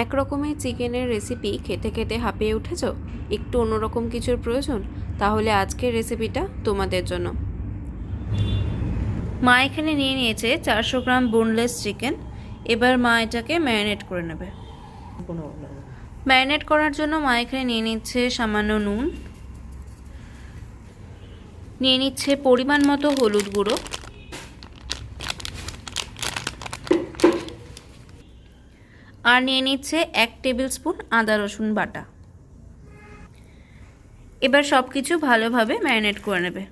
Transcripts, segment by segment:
এক রকমের চিকেনের রেসিপি খেতে খেতে হাঁপিয়ে উঠেছ? একটু অন্যরকম কিছুর প্রয়োজন? তাহলে আজকের রেসিপিটা তোমাদের জন্য। মা এখানে নিয়ে নিয়েছে 400 গ্রাম বোনলেস চিকেন। এবার মা এটাকে ম্যারিনেট করে নেবে। ম্যারিনেট করার জন্য মা এখানে নিয়ে নিচ্ছে সামান্য নুন, নিয়ে নিচ্ছে পরিমাণ মতো হলুদ গুঁড়ো, আর নিয়ে নিচ্ছে 1 টেবিল স্পুন আদা রসুন বাটা। এবার সব কিছু ভালোভাবে ম্যারিনেট করে নেবে।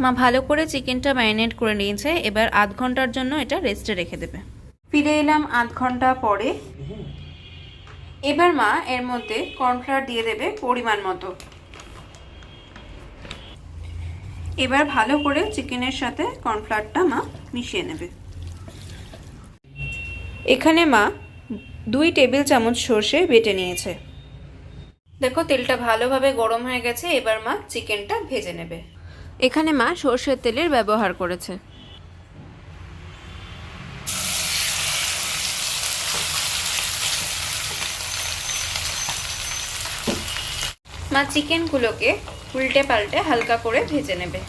মা ভালো করে চিকেনটা ম্যারিনেট করে নিয়েছে। এবার আধ ঘন্টার জন্য এটা রেস্টে রেখে দেবে। ফিরে এলাম আধ ঘন্টা পরে। এবার মা এর মধ্যে কর্নফ্লাওয়ার দিয়ে দেবে পরিমাণ মতো। এবার ভালো করে চিকেনের সাথে কর্নফ্লাওয়ারটা মা মিশিয়ে নেবে। এখানে মা 2 টেবিল চামচ সর্ষে বেটে নিয়েছে। দেখো তেলটা ভালোভাবে গরম হয়ে গেছে। এবার মা চিকেনটা ভেজে নেবে। এখানে মা সর্ষের তেলের ব্যবহার করেছে। মা চিকেনগুলোকে উল্টে পাল্টে হালকা করে ভেজে নেবে।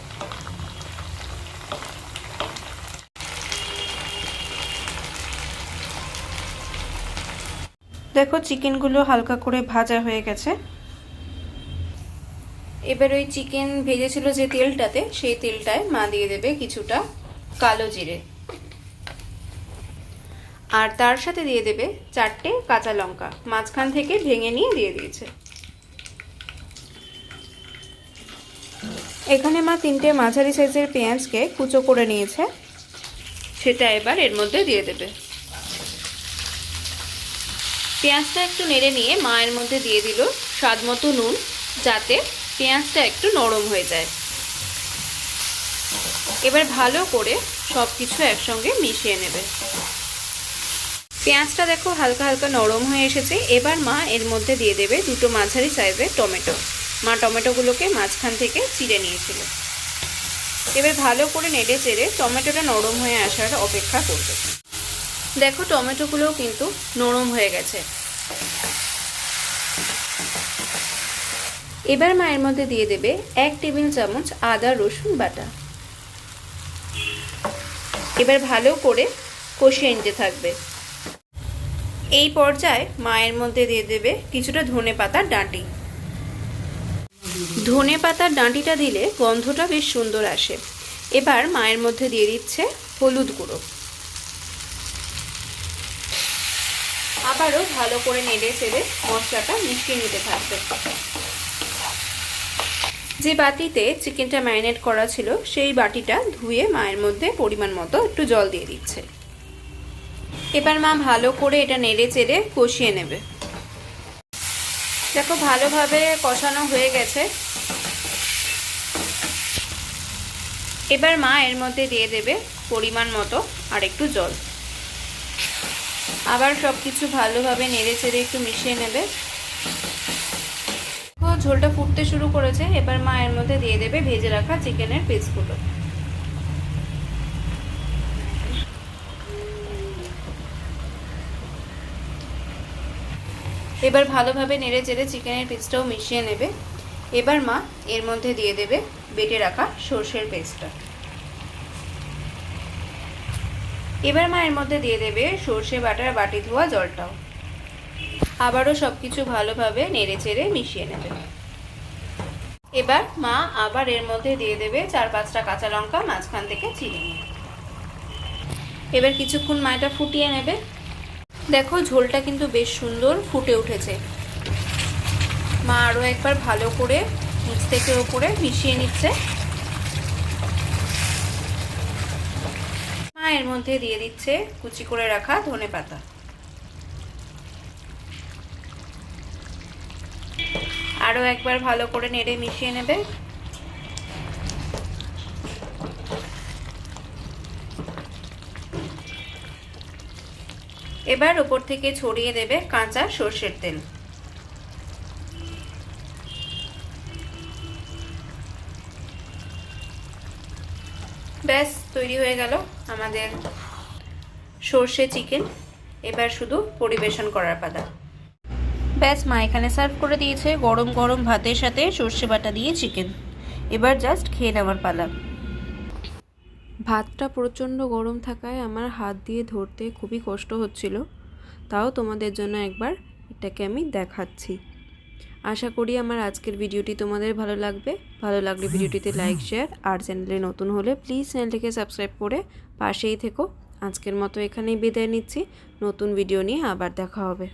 দেখো চিকেনগুলো হালকা করে ভাজা হয়ে গেছে। এবার ওই চিকেন ভেজেছিল যে তেলটাতে, সেই তেলটায় মা দিয়ে দেবে কিছুটা কালো জিরে, আর তার সাথে দিয়ে দেবে 4টে কাঁচা লঙ্কা, মাঝখান থেকে ভেঙে নিয়ে দিয়ে দিয়েছে। এখানে মা 3টে মাঝারি সাইজের পেঁয়াজকে কুচো করে নিয়েছে, সেটা এবার এর মধ্যে দিয়ে দেবে। পেঁয়াজটা একটু নেড়ে নিয়ে মা এর মধ্যে দিয়ে দিল স্বাদ মতো নুন, যাতে পেঁয়াজটা একটু নরম হয়ে যায়। এবার ভালো করে সব কিছু একসঙ্গে মিশিয়ে নেবে। পেঁয়াজটা দেখো হালকা হালকা নরম হয়ে এসেছে। এবার মা এর মধ্যে দিয়ে দেবে 2টো মাঝারি সাইজের টমেটো। মা টমেটোগুলোকে মাঝখান থেকে চিড়ে নিয়েছিল। এবার ভালো করে নেড়ে চেড়ে টমেটোটা নরম হয়ে আসার অপেক্ষা করবে। দেখো টমেটোগুলোও কিন্তু নরম হয়ে গেছে। এবার মা এর মধ্যে দিয়ে দেবে 1 টেবিল চামচ আদা রসুন বাটা। এবার ভালো করে কষিয়ে নিতে থাকবে। এই পর্যায়ে মায়ের মধ্যে দিয়ে দেবে কিছুটা ধনেপাতার ডাঁটি। ধনেপাতার ডাঁটিটা দিলে গন্ধটা বেশ সুন্দর আসে। এবার মায়ের মধ্যে দিয়ে দিচ্ছে হলুদ গুঁড়ো। আবারও ভালো করে নেড়ে চেড়ে মশলাটা মিশিয়ে নিতে থাকবে। যে বাটিতে চিকেনটা ম্যারিনেট করা ছিল, সেই বাটিটা ধুয়ে মায়ের মধ্যে পরিমাণ মতো একটু জল দিয়ে দিচ্ছে। এবার মা ভালো করে এটা নেড়ে চেড়ে কষিয়ে নেবে। দেখো ভালোভাবে কষানো হয়ে গেছে। এবার মা এর মধ্যে দিয়ে দেবে পরিমাণ মতো আর একটু জল। আবার সব কিছু ভালোভাবে নেড়ে চেড়ে একটু মিশিয়ে নেবে। ঝোলটা ফুটতে শুরু করেছে। এবার মা এর মধ্যে দিয়ে দেবে ভেজে রাখা চিকেনের পিসগুলো। এবার ভালোভাবে নেড়ে চেড়ে চিকেনের পিসটাও মিশিয়ে নেবে। এবার মা এর মধ্যে দিয়ে দেবে বেটে রাখা সর্ষের পেস্টটা। এবার মা এর মধ্যে দিয়ে দেবে সর্ষে বাটার বাটি ধোয়া জলটাও। আবারও সব কিছু ভালোভাবে নেড়ে চেড়ে মিশিয়ে নেবে। এবার মা আবার এর মধ্যে দিয়ে দেবে 4-5টা কাঁচা লঙ্কা মাঝখান থেকে চিড়ে নিয়ে। এবার কিছুক্ষণ মা এটা ফুটিয়ে নেবে। দেখো ঝোলটা কিন্তু বেশ সুন্দর ফুটে উঠেছে। মা আরও একবার ভালো করে নিচ থেকে ওপরে মিশিয়ে নিচ্ছে। মা এর মধ্যে দিয়ে দিচ্ছে কুচি করে রাখা ধনেপাতা। আরও একবার ভালো করে নেড়ে মিশিয়ে নেবে। এবার উপর থেকে ছড়িয়ে দেবে কাঁচা সর্ষের তেল। ব্যাস তৈরি হয়ে গেল আমাদের সর্ষে চিকেন। এবার শুধু পরিবেশন করার পালা। ব্যাস, মা এখানে সার্ভ করে দিয়েছে গরম গরম ভাতের সাথে সর্ষে বাটা দিয়ে চিকেন। এবার জাস্ট খেয়ে নেওয়ার পালা। ভাতটা প্রচণ্ড গরম থাকায় আমার হাত দিয়ে ধরতে খুবই কষ্ট হচ্ছিল, তাও তোমাদের জন্য একবার এটাকে আমি দেখাচ্ছি। আশা করি আমার আজকের ভিডিওটি তোমাদের ভালো লাগবে। ভালো লাগলে ভিডিওটিতে লাইক, শেয়ার, আর চ্যানেলে নতুন হলে প্লিজ চ্যানেলটিকে সাবস্ক্রাইব করে পাশেই থেকো। আজকের মতো এখানেই বিদায় নিচ্ছি। নতুন ভিডিও নিয়ে আবার দেখা হবে।